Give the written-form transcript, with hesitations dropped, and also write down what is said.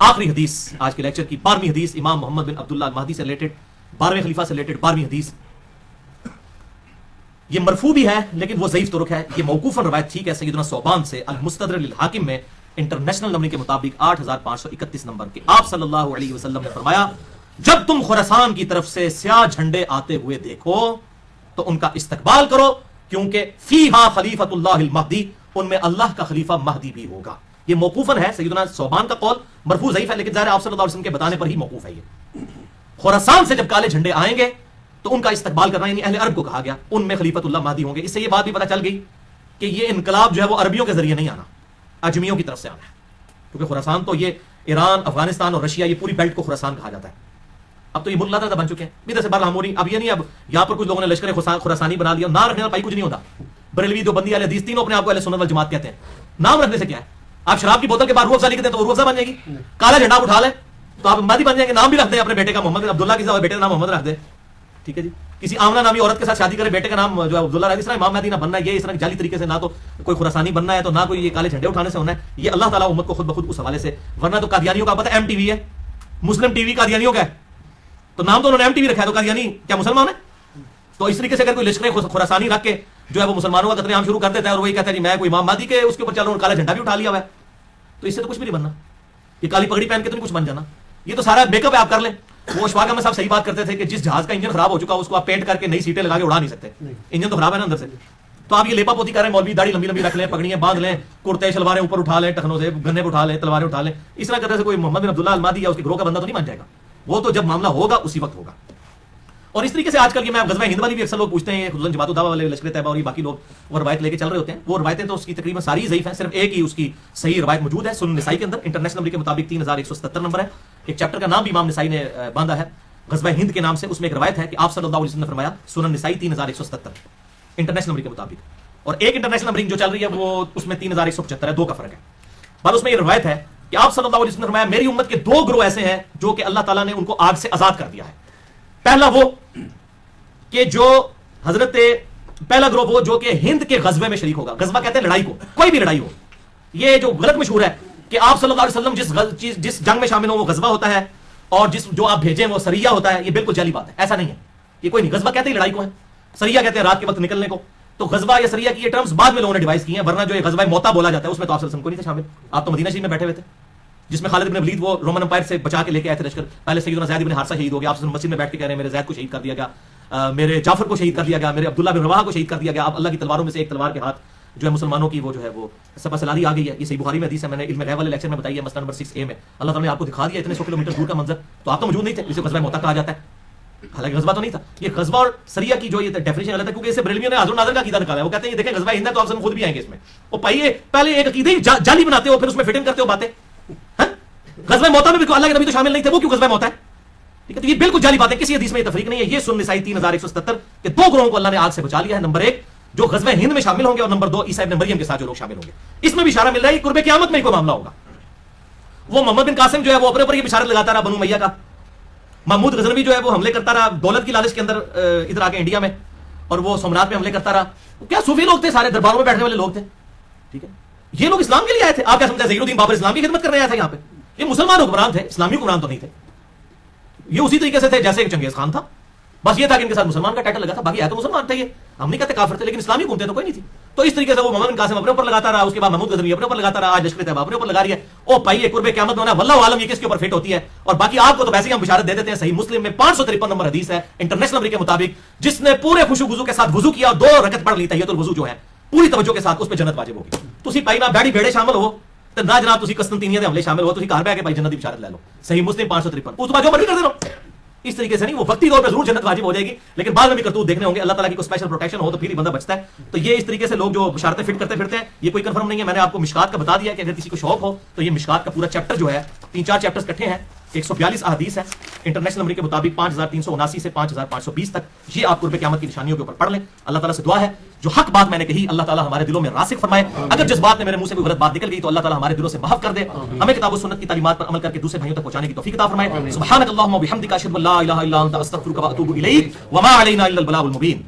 آخری حدیث آج کے لیکچر کی 12ویں حدیث امام محمد بن عبداللہ المہدی سے ریلیٹڈ، 12ویں خلیفہ سے ریلیٹڈ 12ویں حدیث. یہ مرفوع بھی ہے لیکن وہ ضعیف طرق ہے. یہ موقوفاً روایت ٹھیک ہے سیدنا ثوبان سے المستدرک للحاکم میں انٹرنیشنل نمبر کے مطابق 8531 نمبر کے آپ صلی اللہ علیہ وسلم نے فرمایا جب تم خراسان کی طرف سے سیاہ جھنڈے آتے ہوئے دیکھو تو ان کا استقبال کرو کیونکہ فیہا خلیفۃ اللہ المہدی، ان میں اللہ کا خلیفہ مہدی بھی ہوگا. یہ موقوفاً ہے سیدنا ثوبان کا قول، مرفوع ضعیف ہے لیکن ظاہر آپ صلی اللہ علیہ وسلم کے بتانے پر ہی موقوف ہے. یہ خراسان سے جب کالے جھنڈے آئیں گے تو ان کا استقبال کرنا، یعنی اہل عرب کو کہا گیا ان میں خلیفۃ اللہ مہدی ہوں گے. اس سے یہ بات بھی پتہ چل گئی کہ یہ انقلاب جو ہے وہ عربیوں کے ذریعے نہیں آنا، اجمیوں کی طرف سے آنا ہے. کیونکہ خراسان تو یہ ایران، افغانستان اور رشیا، یہ پوری بیلٹ کو خراسان کہا جاتا ہے. اب تو یہ ملک بن چکے ہیں ادھر سے باہر ہموری. اب یہ نہیں اب یہاں پر کچھ لوگوں نے لشکر خراسانی بنا لیا. نام رکھنے کا بھائی کچھ نہیں ہوتا. بریلوی دیوبندی اہل حدیث تینوں اپنے آپ کو اہل سنت والجماعت کہتے ہیں. نام رکھنے سے کیا ہے؟ آپ شراب کی بوتل کے بعد روح افزا لکھ دیں تو روح افزا بن جائے گی. کالا جھنڈا اٹھا لیں تو آپ مہدی بن جائیں گے. نام بھی رکھ دیں اپنے بیٹے کا محمد عبداللہ کی بیٹے کا نام محمد رکھ دیں. ٹھیک ہے جی. کسی آمنہ نامی عورت کے ساتھ شادی کرے، بیٹے کا نام جو عبداللہ رکھ دیں. اس طرح امام مہدی نہ بننا ہے. یہ اس طرح جعلی طریقے سے نہ تو کوئی خراسانی بننا ہے تو نہ کوئی یہ کالے جھنڈے اٹھانے سے ہونا ہے. یہ اللہ تعالیٰ امت کو خود بخود اس حوالے سے، ورنہ تو قادیانیوں کا پتہ ہے ایم ٹی وی ہے، مسلم ٹی وی قادیانیوں کا ہے. تو نام تو انہوں نے ایم ٹی وی رکھا ہے تو قادیانی کیا مسلمان ہے؟ تو اس طریقے سے اگر کوئی لشکر خراسانی رکھ کے جو ہے وہ مسلمانوں کا قتل عام شروع کر دیتا ہے اور وہی کہتا ہے جی میں کوئی امام مہدی کے اس کے اوپر چل رہا ہوں، کالا جھنڈا بھی اٹھا لیا ہوا ہے، تو اس سے تو کچھ بھی نہیں بننا. یہ کالی پگڑی پہن کے تو نہیں کچھ بن جانا. یہ تو سارا میک اپ آپ کر لیں. وہ اشفاق احمد صاحب صحیح بات کرتے تھے کہ جس جہاز کا انجن خراب ہو چکا اس کو آپ پینٹ کر کے نئی سیٹیں لگا کے اڑا نہیں سکتے. انجن تو خراب ہے نا اندر سے. تو آپ یہ لیپا پوتی کر رہے ہیں، مولوی داڑھی لمبی لمبی رکھ لیں، پگڑیاں باندھ لیں، کرتے شلواریں اوپر اٹھا لیں، ٹخنوں سے گنے پہ اٹھا لیں، تلواریں اٹھا لیں. اس طرح کرنے سے کوئی محمد بن عبداللہ المہدی یا اس کے گروہ کا بندہ تو نہیں بن جائے گا. وہ تو جب معاملہ ہوگا اسی وقت ہوگا. اور اس طریقے سے آج کل یہ میں غزوہ ہند والی بھی اکثر لوگ پوچھتے ہیں، خصوصاً جماعت الدعوہ والے لشکر طیبہ اور یہ باقی لوگ وہ روایت لے کے چل رہے ہوتے ہیں. وہ روایتیں تو اس کی تقریباً ساری ضعیف ہیں، صرف ایک ہی اس کی صحیح روایت موجود ہے سنن نسائی کے اندر، انٹرنیشنل نمبر کے مطابق 3177 نمبر ہے. ایک چیپٹر کا نام بھی امام نسائی نے باندھا ہے غزوہ ہند کے نام سے. اس میں ایک روایت ہے کہ آپ صلی اللہ علیہ وسلم نے فرمایا، سنن نسائی 3177 انٹرنیشنل نمبر کے مطابق، اور ایک انٹرنیشنل نمبرنگ جو چل رہی ہے وہ اس میں 3175 ہے، دو کا فرق ہے. بس اس میں یہ روایت ہے کہ آپ صلی اللہ علیہ وسلم نے فرمایا میری امت کے دو گروہ ایسے ہیں جو کہ اللہ تعالیٰ نے ان کو آگ سے آزاد کر دیا ہے. پہلا گروہ وہ جو کہ ہند کے غزوے میں شریک ہوگا. غزوہ کہتے ہیں لڑائی کو، کوئی بھی لڑائی ہو. یہ جو غلط مشہور ہے کہ آپ صلی اللہ علیہ وسلم جس جنگ میں شامل ہو وہ غزوہ ہوتا ہے اور جو آپ بھیجیں وہ سریہ ہوتا ہے. یہ بالکل جعلی بات ہے، ایسا نہیں ہے. یہ کوئی نہیں. غزوہ کہتے ہیں لڑائی کو ہے، سریہ کہتے ہیں رات کے وقت نکلنے کو. تو غزوہ یا سریہ کی یہ ٹرمز بعد میں لوگوں نے ڈیوائز کی ہیں، ورنہ جو یہ غزوہ موتا بولا جاتا ہے اس میں تو آپ صلی اللہ علیہ وسلم کو نہیں تھے شامل. آپ تو مدینہ شریف میں بیٹھے ہوئے تھے جس میں خالد بن ولید وہ رومن امپائر سے بچا کے لے کے آئے تھے لشکر. پہلے سیدنا زید بن حارثہ شہید ہو گیا، آپ مسجد میں بیٹھ کے کہہ رہے ہیں میرے زید کو شہید کر دیا گیا، میرے جعفر کو شہید کر دیا گیا، میرے عبداللہ بن رواحہ کو شہید کر دیا گیا. اب اللہ کی تلواروں میں سے ایک تلوار کے ہاتھ جو ہے مسلمانوں کی وہ جو ہے وہ سپہ سلاری آ گئی ہے. یہ صحیح بخاری میں حدیث ہے، میں نے علم غیب والے لیکچر میں بتائی ہے، مسئلہ نمبر 6A میں. اللہ تعالیٰ نے آپ کو دکھا دیا اتنے 100 کلومیٹر دور کا منظر، تو آپ تو موجود نہیں تھے، اسے غزوہ موتا کہا جاتا ہے. حالانکہ غزوہ تو نہیں تھا. یہ غزوہ اور سریہ کی جو یہ ڈیفینیشن غلط ہے کیونکہ اسے بریلویوں نے حاضر ناظر کا عقیدہ نکالا ہے. وہ کہتے ہیں یہ دیکھیں غزوہ ہند ہے تو آپ سب خود بھی آئیں گے اس میں. وہ پائیے پہلے ایک عقیدے جعلی بناتے ہو پھر اس میں فٹ ان کرتے ہو باتیں. غزوہ موتا میں بھی اللہ کے نبی تو شامل نہیں تھے، وہ کیوں غزوہ موتا ہے؟ ٹھیک ہے، تو یہ بالکل جعلی بات ہے، کسی حدیث میں یہ تفریق نہیں ہے. یہ سنن نسائی 3177 کے دو گروہوں کو اللہ نے آگ سے بچا لیا ہے. نمبر 1 جو غزوہ ہند میں شامل ہوں گے اور نمبر 2 عیسیٰ ابن مریم کے ساتھ جو لوگ شامل ہوں گے. اس میں بھی اشارہ مل رہا ہے قرب قیامت میں کوئی معاملہ ہوگا. وہ محمد بن قاسم جو ہے وہ اپنے اوپر یہ بشارت لگاتا رہا بنو امیہ کا. محمود غزنوی جو ہے وہ حملے کرتا رہا دولت کی لالچ کے اندر ادھر آ کے انڈیا میں، اور وہ سومنات میں حملے کرتا رہا. کیا صوفی لوگ تھے، سارے درباروں میں بیٹھنے والے لوگ تھے. ٹھیک ہے، یہ لوگ اسلام کے لیے آئے تھے. آپ کیا سمجھتے ہیں ظہیر الدین بابر اسلام کی خدمت کرنے آیا تھا یہاں پہ؟ یہ مسلمان حکمران تھے، اسلامی حکمران تو نہیں تھے. یہ اسی طریقے سے تھے جیسے چنگیز خان تھا، بس یہ تھا کہ ان کے ساتھ مسلمان کا ٹائٹل لگا تھا، باقی ہے تو مسلمان تھے. یہ ہم نہیں کہتے کافر تھے، لیکن اسلامی حکومتیں تو کوئی نہیں تھی. تو اس طریقے سے وہ محمد بن قاسم اپنے اوپر لگاتا رہا، اس کے بعد محمود غزنوی اپنے اوپر لگاتا رہا، آج لشکر طیبہ اپنے اوپر لگا رہی ہے. او بھائی قرب قیامت میں ہونا واللہ عالم یہ کس کے اوپر فٹ ہوتی ہے. اور باقی آپ کو تو ویسے ہی ہم بشارت دے دیتے ہیں. صحیح مسلم میں 553 نمبر حدیث ہے انٹرنیشنل نمبر کے مطابق، جس نے پورے خوشو وضو کے ساتھ وضو کیا اور 2 رکعت پڑھ لی تحیۃ الوضو جو ہے پوری توجہ کے ساتھ، اس پہ جنت واجب ہوگی. تسی بھائی نہ بیڑی بھیڑے شامل ہو تے نہ جناب تسی قسطنطینیہ دے حملے شامل ہو، تسی گھر بیٹھ کے بھائی جنت دی بشارت لے لو. صحیح مسلم 553 اس بعد جو مرضی کر دے لو. اس طریقے سے نہیں، وہ وقتی طور پہ ضرور جنت واجب ہو جائے گی، لیکن بعد میں بھی کرتوت دیکھنے ہوں گے. اللہ تعالیٰ کی کوئی اسپیشل پروٹیکشن ہو تو پھر ہی بندہ بچتا ہے. تو یہ اس طریقے سے لوگ جو بشارتیں فٹ کرتے پھرتے ہیں، یہ کوئی کنفرم نہیں ہے. میں نے آپ کو مشکات کا بتا دیا کہ اگر کسی کو شوق ہو تو یہ مشکات کا پورا چیپٹر جو ہے 3-4 چیپٹرز کٹھے ہیں، 142 احادیث ہے انٹرنیشنل نمبر کے مطابق 5379 سے 5520 تک. یہ آپ قرب قیامت کی نشانیوں کے اوپر پڑھ لیں. اللہ تعالیٰ سے دعا ہے جو حق بات میں نے کہی اللہ تعالیٰ ہمارے دلوں میں راسخ فرمائے. اگر جس بات میں میرے منہ سے کوئی غلط بات نکل گئی تو اللہ تعالیٰ ہمارے دلوں سے معاف کر دے. ہمیں کتاب و سنت کی تعلیمات پر عمل کر کے دوسرے بھائیوں تک پہنچانے کی توفیق عطا فرمائے. سبحانک اللہم و بحمدک اشہد ان لا الہ الا انت استغفرک و اتوب الیک وما علینا الا البلاغ المبین.